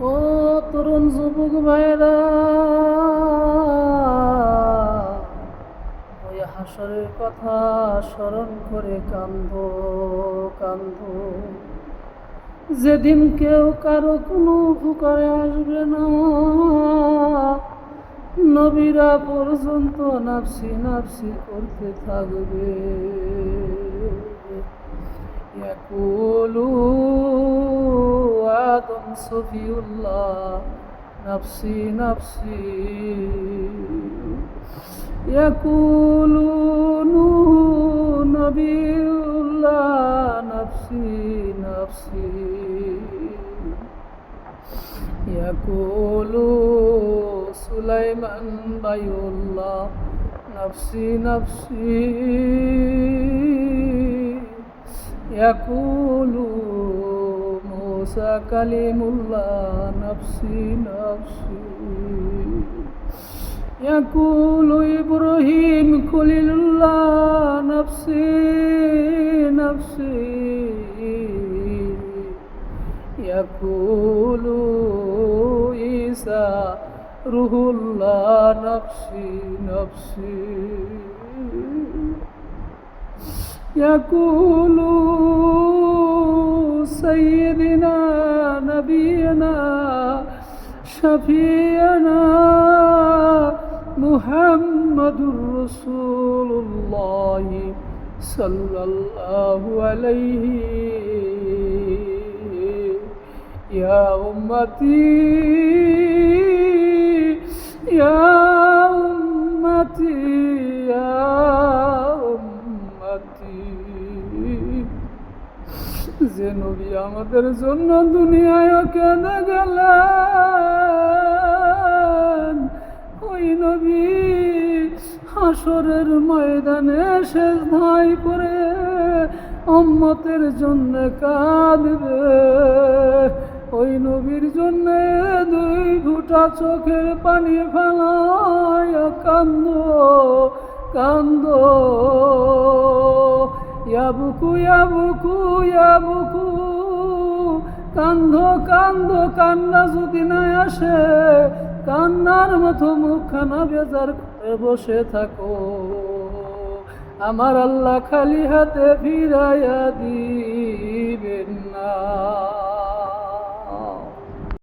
ও তরুণ যুবক ভাইরা, ওই হাসরের কথা স্মরণ করে কান্দো কান্দো। যেদিন কেউ কারো কোনো উপকারে আসবে না, নবীরা পর্যন্ত নাফসি নাফসি করতে থাকবে। ইয়াকুলু আদম সফিউল্লাহ নাফসি নাফসি, ইয়াকুলু নূহু নবিউল্লাহ নাফসি নাফসি, ইয়াকুলু সুলাইমান বাইউল্লাহ নাফসি নাফসি, ইয়াকুলু মুসা কালিমুল্লাহ নাফসি নাফসি, ইয়াকুলু ইব্রাহিম খলিলুল্লাহ নাফসি নাফসি, ইয়াকুলু ঈসা রুহুল্লাহ নাফসি নাফসি, ইয়াকুলু সাইয়্যিদিনা নবিয়্যিনা শাফিয়্যিনা মুহাম্মাদুর রাসূলুল্লাহ সাল্লাল্লাহু আলাইহি, ইয়া উম্মতি ইয়া উম্মতি ইয়া উম্মতি। যে নবী আমাদের জন্য দুনিয়ায় কেঁদে গেলেন, ওই নবী হাসরের ময়দানে সেজদায় পড়ে উম্মতের জন্য কাঁদবে। ওই নবীর জন্য দুই ফোঁটা চোখের পানি ফেলায় কান্দো কান্দো। ইয়াবুকু ইয়াবুকু ইয়াবুকু, কান্দো কান্দো, কান্না যদি না আসে কান্নার মতো মুখখানা বেজার করে বসে থাকো। আমার আল্লাহ খালি হাতে ফিরাইয়া দি